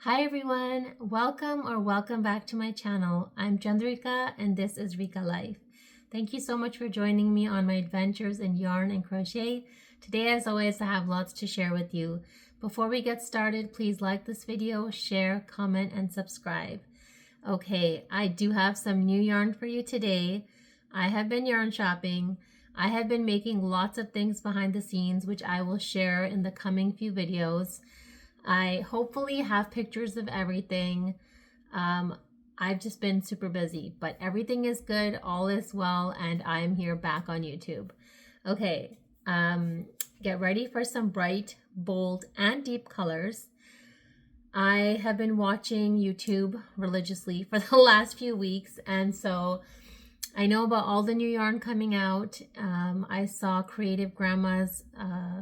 Hi everyone, welcome back to my channel. I'm Rika and this is Rika Life. Thank you so much for joining me on my adventures in yarn and crochet. Today, as always, I have lots to share with you. Before we get started, please like this video, share, comment, and subscribe. Okay, I do have some new yarn for you today. I have been yarn shopping. I have been making lots of things behind the scenes, which I will share in the coming few videos. I hopefully have pictures of everything. I've just been super busy, but everything is good, all is well, and I'm here back on YouTube. Okay, get ready for some bright, bold, and deep colors. I have been watching YouTube religiously for the last few weeks, and so I know about all the new yarn coming out. I saw Creative Grandma's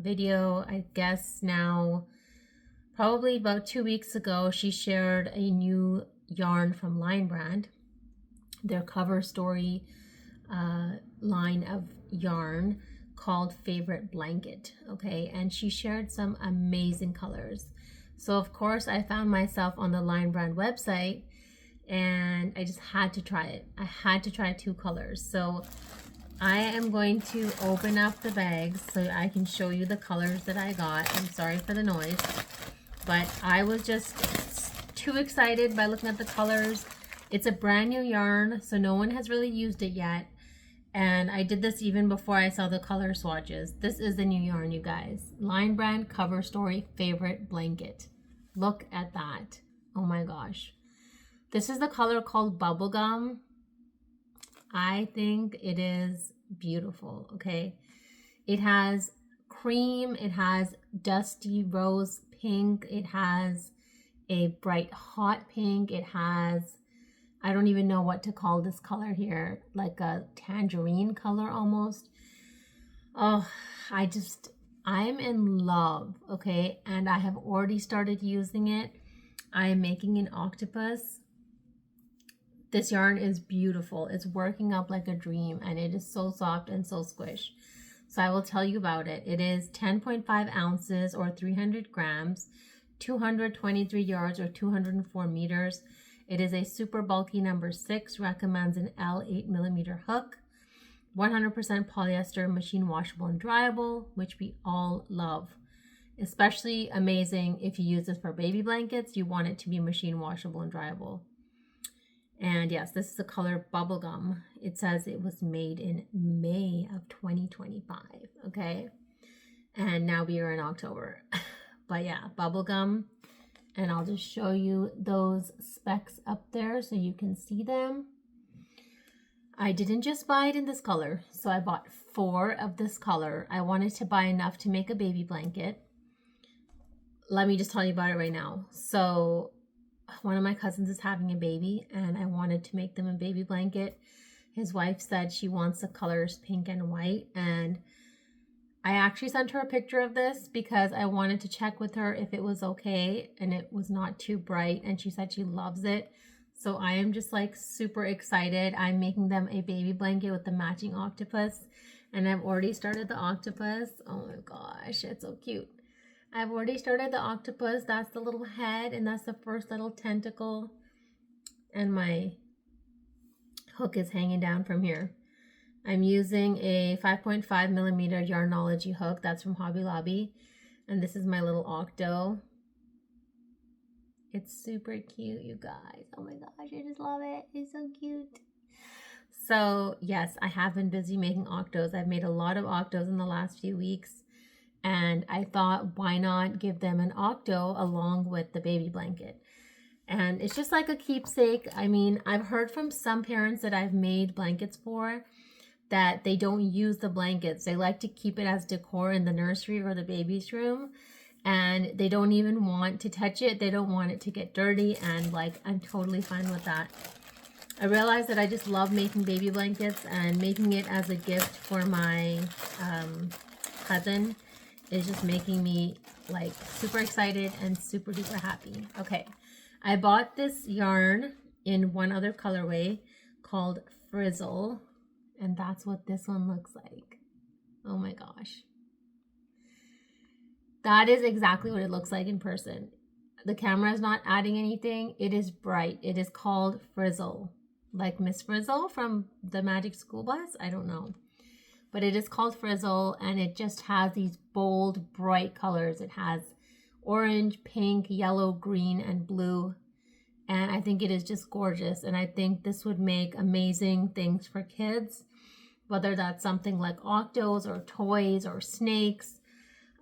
video, I guess now, probably about 2 weeks ago. She shared a new yarn from Line Brand, their cover story line of yarn called Favorite Blanket, okay? And she shared some amazing colors. So of course I found myself on the Line Brand website and I just had to try it. I had to try 2 colors. So I am going to open up the bags so I can show you the colors that I got. I'm sorry for the noise, but I was just too excited by looking at the colors. It's a brand new yarn, so no one has really used it yet. And I did this even before I saw the color swatches. This is the new yarn, you guys. Line Brand Cover Story Favorite Blanket. Look at that. Oh my gosh. This is the color called Bubblegum. I think it is beautiful, okay? It has cream, it has dusty rose pink, it has a bright hot pink, it has, I don't even know what to call this color here, like a tangerine color almost. Oh, I'm in love, okay? And I have already started using it. I am making an octopus. This yarn is beautiful. It's working up like a dream and it is so soft and so squish. So I will tell you about it. It is 10.5 ounces or 300 grams, 223 yards or 204 meters. It is a super bulky number 6, recommends an L 8mm hook, 100% polyester, machine washable and dryable, which we all love. Especially amazing if you use this for baby blankets, you want it to be machine washable and dryable. And yes, this is the color Bubblegum. It says it was made in May of 2025, okay? And now we are in October. But yeah, Bubblegum. And I'll just show you those specs up there so you can see them. I didn't just buy it in this color. So I bought 4 of this color. I wanted to buy enough to make a baby blanket. Let me just tell you about it right now. So one of my cousins is having a baby and I wanted to make them a baby blanket. His wife said she wants the colors pink and white, and I actually sent her a picture of this because I wanted to check with her if it was okay and it was not too bright, and she said she loves it. So I am just like super excited. I'm making them a baby blanket with the matching octopus, and I've already started the octopus. Oh my gosh, it's so cute. I've already started the octopus. That's the little head and that's the first little tentacle. And my hook is hanging down from here. I'm using a 5.5mm Yarnology hook. That's from Hobby Lobby. And this is my little octo. It's super cute, you guys. Oh my gosh, I just love it. It's so cute. So yes, I have been busy making octos. I've made a lot of octos in the last few weeks. And I thought, why not give them an octo along with the baby blanket? And it's just like a keepsake. I mean, I've heard from some parents that I've made blankets for that they don't use the blankets. They like to keep it as decor in the nursery or the baby's room. And they don't even want to touch it. They don't want it to get dirty. And like, I'm totally fine with that. I realized that I just love making baby blankets, and making it as a gift for my cousin is just making me like super excited and super duper happy. Okay, I bought this yarn in one other colorway called Frizzle, and that's what this one looks like. Oh my gosh. That is exactly what it looks like in person. the camera is not adding anything. It is bright. It is called Frizzle, like Miss Frizzle from the Magic School Bus. I don't know, but it is called Frizzle, and it just has these bold, bright colors. It has orange, pink, yellow, green, and blue. And I think it is just gorgeous. And I think this would make amazing things for kids, whether that's something like Octos or toys or snakes.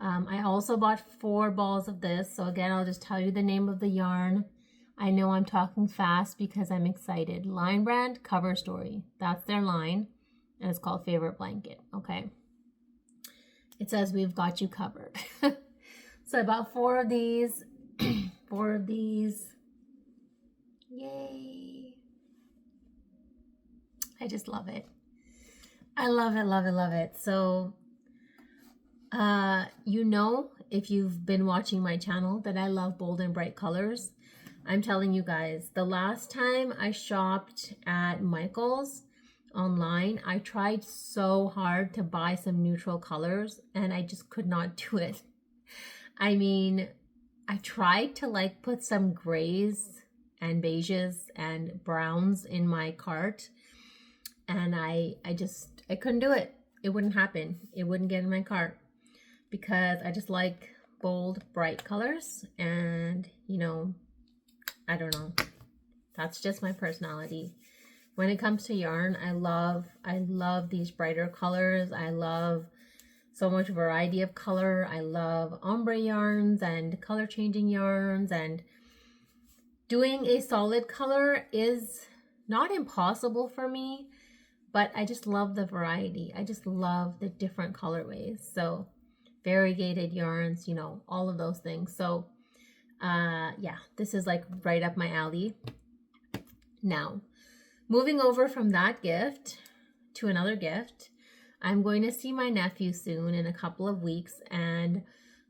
I also bought 4 balls of this. So again, I'll just tell you the name of the yarn. I know I'm talking fast because I'm excited. Line Brand Cover Story. That's their line. And it's called Favorite Blanket. Okay. It says we've got you covered. So I bought 4 of these. 4 of these. Yay. I just love it. I love it, love it, love it. So, you know, if you've been watching my channel, that I love bold and bright colors. I'm telling you guys, the last time I shopped at Michael's online, I tried so hard to buy some neutral colors and I just could not do it. I mean, I tried to like put some grays and beiges and browns in my cart, and I couldn't do it. It wouldn't happen. It wouldn't get in my cart because I just like bold, bright colors, and you know, I don't know. That's just my personality. When it comes to yarn, I love these brighter colors. I love so much variety of color. I love ombre yarns and color changing yarns, and doing a solid color is not impossible for me, but I just love the variety. I just love the different colorways. So variegated yarns, you know, all of those things. So yeah, this is like right up my alley. Now, moving over from that gift to another gift, I'm going to see my nephew soon in a couple of weeks, and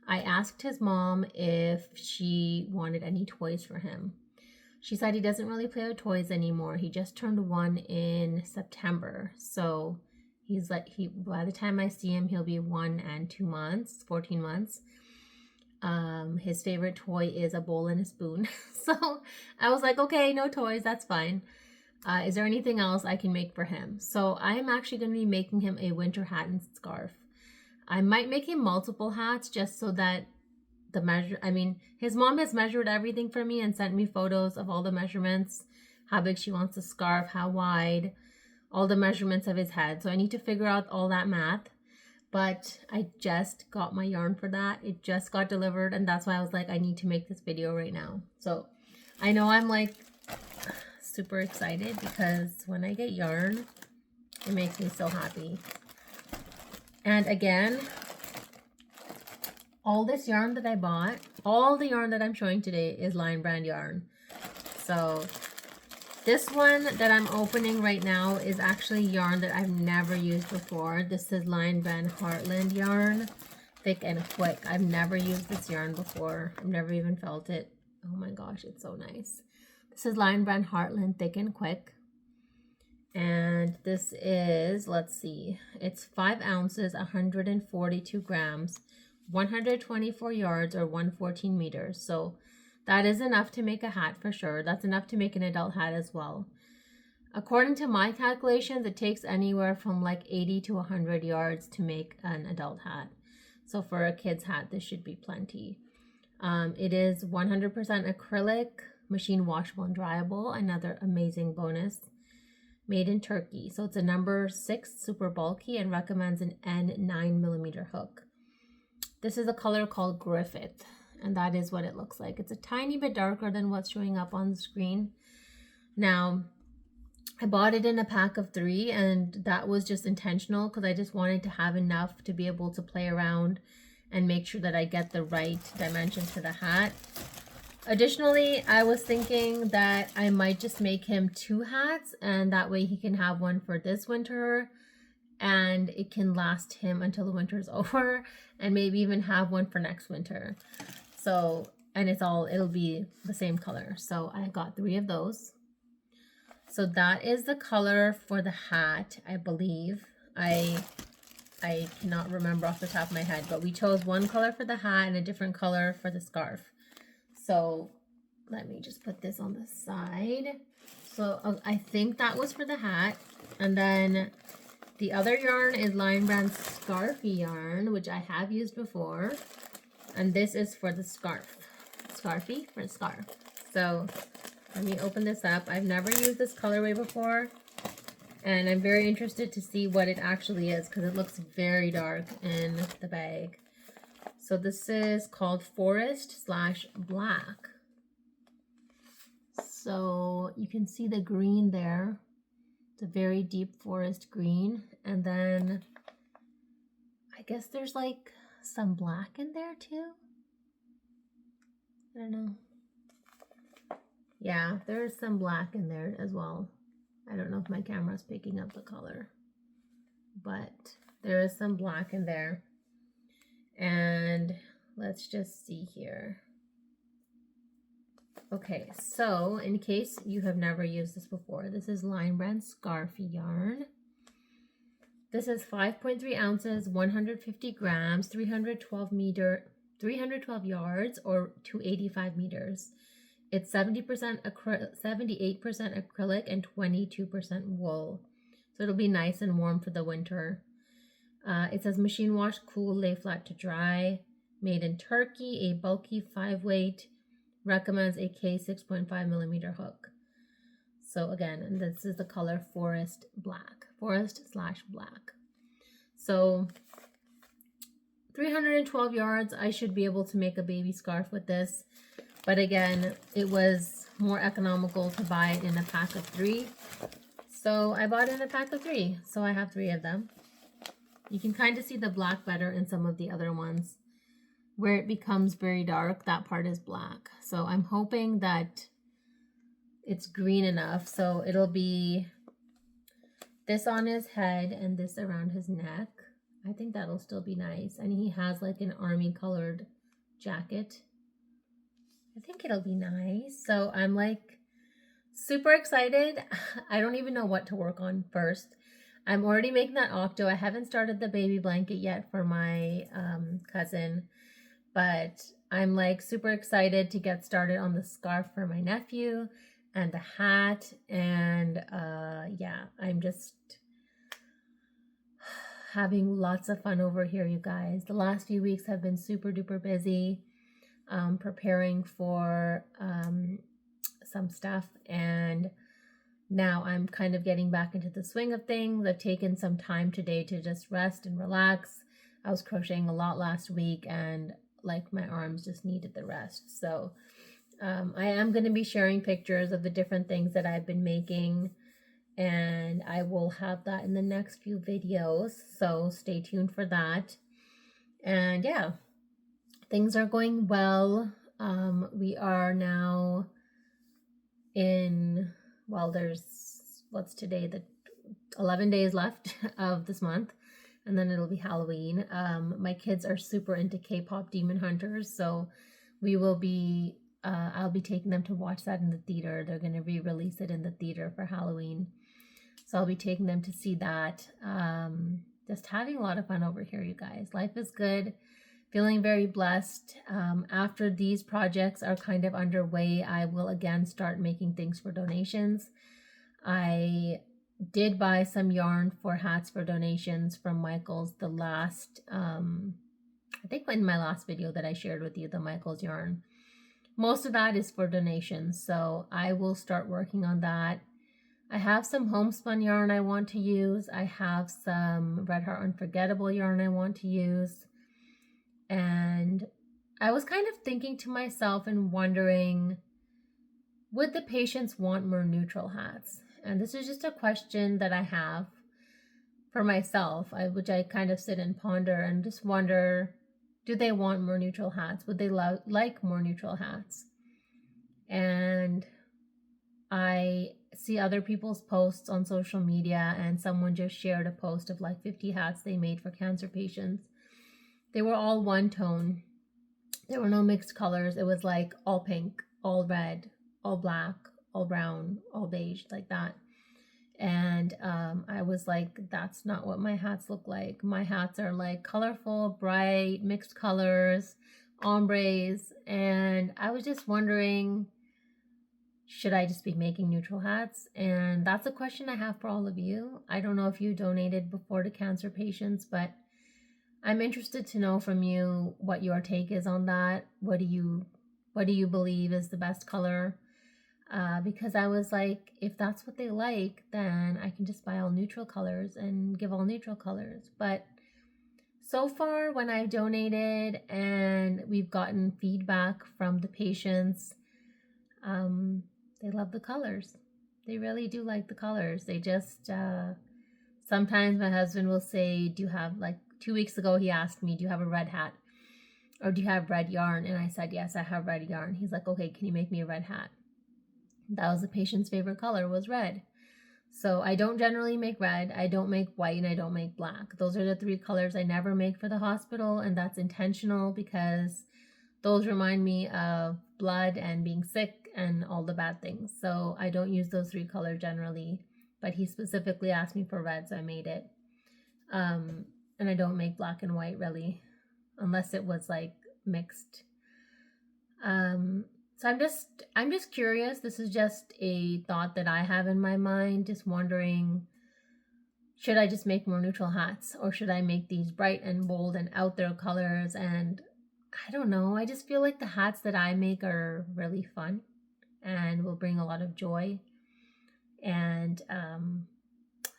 I asked his mom if she wanted any toys for him. She said he doesn't really play with toys anymore. He just turned 1 in September. So he's like, by the time I see him, he'll be 1 and 2 months, 14 months. His favorite toy is a bowl and a spoon. So I was like, okay, no toys, that's fine. Is there anything else I can make for him? So I am actually going to be making him a winter hat and scarf. I might make him multiple hats just so that his mom has measured everything for me and sent me photos of all the measurements, how big she wants the scarf, how wide, all the measurements of his head. So I need to figure out all that math, but I just got my yarn for that. It just got delivered, and that's why I was like, I need to make this video right now. So I know I'm like super excited because when I get yarn, it makes me so happy. And again, all this yarn that I bought, all the yarn that I'm showing today is Line Brand yarn. So this one that I'm opening right now is actually yarn that I've never used before. This is Line Brand Heartland yarn, thick and quick. I've never used this yarn before. I've never even felt it. Oh my gosh, it's so nice. This is Line Brand Heartland, thick and quick. And this is, let's see, it's 5 ounces, 142 grams. 124 yards or 114 meters. So that is enough to make a hat for sure. That's enough to make an adult hat as well. According to my calculations, it takes anywhere from like 80 to 100 yards to make an adult hat. So for a kid's hat, this should be plenty. It is 100% acrylic, machine washable and dryable. Another amazing bonus. Made in Turkey. So it's a number 6, super bulky, and recommends an N 9mm hook. This is a color called Griffith, and that is what it looks like. It's a tiny bit darker than what's showing up on the screen. Now, I bought it in a pack of 3, and that was just intentional because I just wanted to have enough to be able to play around and make sure that I get the right dimension to the hat. Additionally, I was thinking that I might just make him 2 hats, and that way he can have one for this winter, and it can last him until the winter is over, and maybe even have one for next winter. So, and it'll be the same color. So I got 3 of those. So that is the color for the hat, I believe. I cannot remember off the top of my head, but we chose one color for the hat and a different color for the scarf. So let me just put this on the side. So I think that was for the hat. And then the other yarn is Lion Brand Scarfy yarn, which I have used before. And this is for the scarf. Scarfy for scarf. So let me open this up. I've never used this colorway before. And I'm very interested to see what it actually is because it looks very dark in the bag. So this is called Forest/Black. So you can see the green there. It's a very deep forest green. And then I guess there's like some black in there too. I don't know. Yeah, there's some black in there as well. I don't know if my camera's picking up the color, but there is some black in there. And let's just see here. Okay, so in case you have never used this before, this is Lion Brand Scarfy yarn. This is 5.3 ounces, 150 grams, 312 yards, or 285 meters. It's 78% acrylic and 22% wool. So it'll be nice and warm for the winter. It says machine wash, cool, lay flat to dry. Made in Turkey, a bulky 5-weight. Recommends a K 6.5 millimeter hook. So again, and this is the color Forest Black. Forest/Black. So 312 yards, I should be able to make a baby scarf with this. But again, it was more economical to buy it in a pack of 3. So I bought it in a pack of 3. So I have 3 of them. You can kind of see the black better in some of the other ones. Where it becomes very dark, that part is black. So I'm hoping that it's green enough. So it'll be this on his head and this around his neck. I think that'll still be nice. And he has like an army colored jacket. I think it'll be nice. So I'm like super excited. I don't even know what to work on first. I'm already making that octo. I haven't started the baby blanket yet for my cousin. But I'm like super excited to get started on the scarf for my nephew and the hat. And yeah, I'm just having lots of fun over here, you guys. The last few weeks have been super duper busy preparing for some stuff. And now I'm kind of getting back into the swing of things. I've taken some time today to just rest and relax. I was crocheting a lot last week and like my arms just needed the rest. So I am going to be sharing pictures of the different things that I've been making, and I will have that in the next few videos. So stay tuned for that. And yeah, things are going well. We are now in, well, there's, what's today? The 11 days left of this month. And then it'll be Halloween. My kids are super into K-pop Demon Hunters, so we will be, I'll be taking them to watch that in the theater. They're going to re-release it in the theater for Halloween. So I'll be taking them to see that. Just having a lot of fun over here, you guys. Life is good. Feeling very blessed. After these projects are kind of underway, I will again start making things for donations. I did buy some yarn for hats for donations from Michaels the last, I think in my last video that I shared with you, the Michaels yarn. Most of that is for donations, so I will start working on that. I have some homespun yarn I want to use. I have some Red Heart Unforgettable yarn I want to use. And I was kind of thinking to myself and wondering, would the patients want more neutral hats? And this is just a question that I have for myself, which I kind of sit and ponder and just wonder, do they want more neutral hats? Would they like more neutral hats? And I see other people's posts on social media, and someone just shared a post of like 50 hats they made for cancer patients. They were all one tone. There were no mixed colors. It was like all pink, all red, all black, all brown, all beige, like that. And I was like, that's not what my hats look like. My hats are like colorful, bright, mixed colors, ombres, and I was just wondering, should I just be making neutral hats? And that's a question I have for all of you. I don't know if you donated before to cancer patients, but I'm interested to know from you what your take is on that. What do you believe is the best color? Because I was like, if that's what they like, then I can just buy all neutral colors and give all neutral colors. But so far, when I've donated and we've gotten feedback from the patients, they love the colors. They really do like the colors. They just, sometimes my husband will say, do you have, like 2 weeks ago, he asked me, do you have a red hat? Or do you have red yarn? And I said, yes, I have red yarn. He's like, okay, can you make me a red hat? That was the patient's favorite color, was red. So I don't generally make red, I don't make white, and I don't make black. Those are the 3 colors I never make for the hospital, and that's intentional because those remind me of blood and being sick and all the bad things. So I don't use those 3 colors generally, but he specifically asked me for red, so I made it. And I don't make black and white really, unless it was like mixed. So I'm just curious. This is just a thought that I have in my mind, just wondering, should I just make more neutral hats, or should I make these bright and bold and out there colors? And I don't know. I just feel like the hats that I make are really fun and will bring a lot of joy. And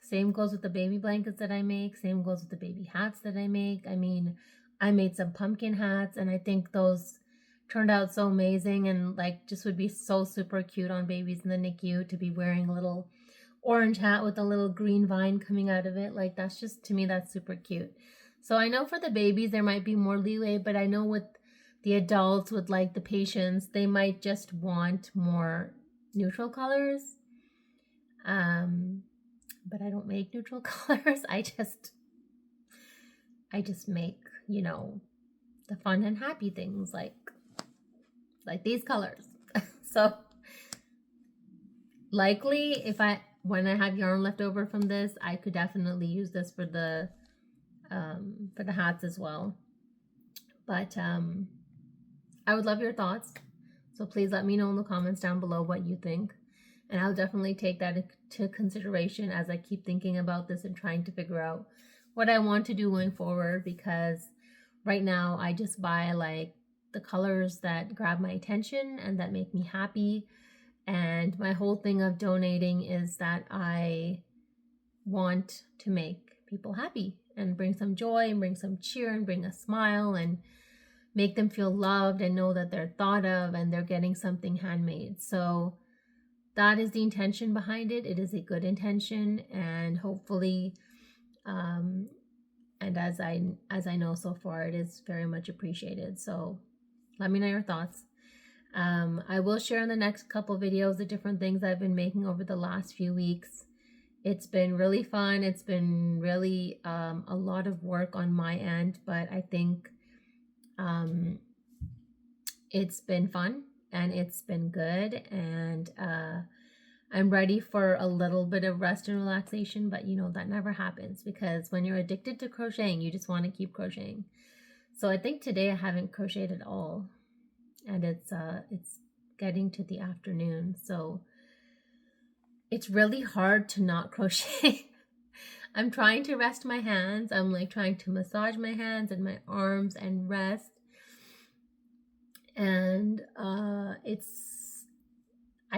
same goes with the baby blankets that I make. Same goes with the baby hats that I make. I mean, I made some pumpkin hats, and I think those turned out so amazing, and like just would be so super cute on babies in the NICU to be wearing a little orange hat with a little green vine coming out of it. Like, that's just, to me, that's super cute. So I know for the babies there might be more leeway, but I know with the adults, with like the patients, they might just want more neutral colors. But I don't make neutral colors. I just make, you know, the fun and happy things like these colors. So likely when I have yarn left over from this, I could definitely use this for the hats as well. But I would love your thoughts. So please let me know in the comments down below what you think. And I'll definitely take that into consideration as I keep thinking about this and trying to figure out what I want to do going forward, because right now I just buy like the colors that grab my attention and that make me happy. And my whole thing of donating is that I want to make people happy and bring some joy and bring some cheer and bring a smile and make them feel loved and know that they're thought of and they're getting something handmade. So that is the intention behind it. It is a good intention, and hopefully, and as I know so far, it is very much appreciated. So let me know your thoughts. I will share in the next couple videos the different things I've been making over the last few weeks. It's been really fun. It's been really a lot of work on my end, but I think it's been fun and it's been good, and I'm ready for a little bit of rest and relaxation, but you know, that never happens because when you're addicted to crocheting, you just want to keep crocheting. So I think today I haven't crocheted at all, and it's getting to the afternoon, so it's really hard to not crochet. I'm trying to rest my hands. I'm like trying to massage my hands and my arms and rest. And I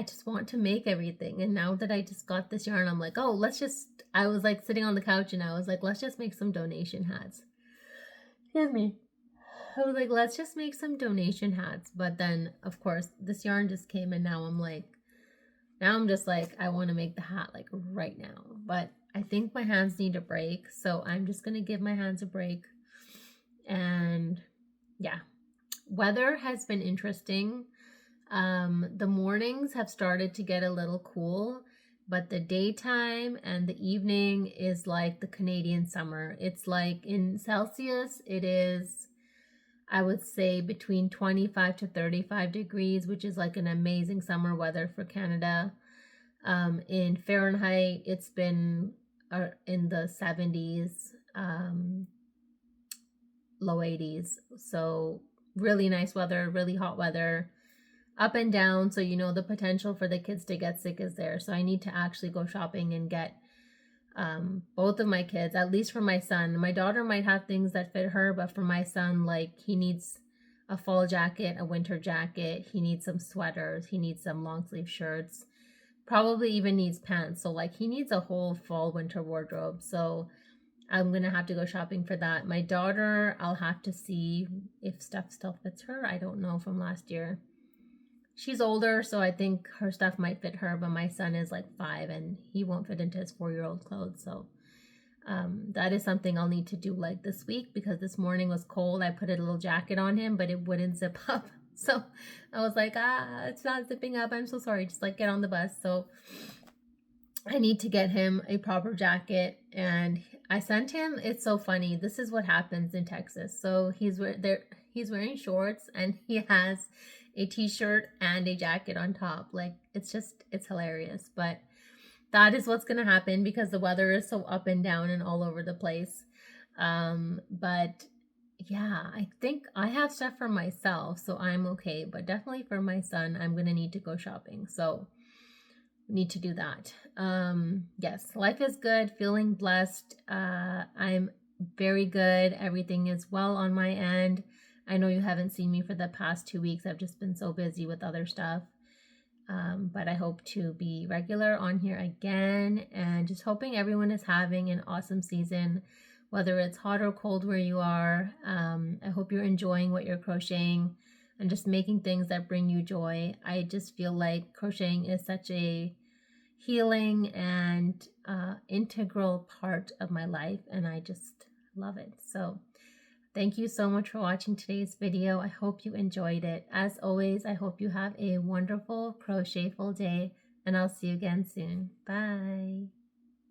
just want to make everything. And now that I just got this yarn, I'm like, oh, I was like sitting on the couch and I was like, let's just make some donation hats. Excuse me. I was like, let's just make some donation hats. But then, of course, this yarn just came, and now I'm just like, I want to make the hat like right now. But I think my hands need a break, so I'm just going to give my hands a break. And yeah, weather has been interesting. The mornings have started to get a little cool, but the daytime and the evening is like the Canadian summer. It's like in Celsius, it is, I would say, between 25 to 35 degrees, which is like an amazing summer weather for Canada. In Fahrenheit, it's been in the 70s, low 80s. So really nice weather, really hot weather, up and down. So, you know, the potential for the kids to get sick is there. So I need to actually go shopping and get both of my kids, at least for my son. My daughter might have things that fit her, but for my son, like, he needs a fall jacket, a winter jacket, he needs some sweaters, he needs some long sleeve shirts, probably even needs pants. So like he needs a whole fall winter wardrobe. So I'm gonna have to go shopping for that. My daughter, I'll have to see if stuff still fits her. I don't know from last year. She's older, so I think her stuff might fit her, but my son is like 5 and he won't fit into his 4-year-old clothes. So that is something I'll need to do like this week, because this morning was cold. I put a little jacket on him, but it wouldn't zip up. So I was like, it's not zipping up. I'm so sorry. Just like get on the bus. So I need to get him a proper jacket, and I sent him. It's so funny. This is what happens in Texas. So he's wearing shorts and he has a t-shirt and a jacket on top. Like it's hilarious, but that is what's going to happen because the weather is so up and down and all over the place. But yeah, I think I have stuff for myself, so I'm okay. But definitely for my son, I'm going to need to go shopping. So need to do that. Yes, life is good, feeling blessed. I'm very good. Everything is well on my end. I know you haven't seen me for the past 2 weeks. I've just been so busy with other stuff. But I hope to be regular on here again, and just hoping everyone is having an awesome season, whether it's hot or cold where you are. I hope you're enjoying what you're crocheting and just making things that bring you joy. I just feel like crocheting is such a healing and integral part of my life, and I just love it. So thank you so much for watching today's video. I hope you enjoyed it. As always, I hope you have a wonderful crochetful day, and I'll see you again soon. Bye.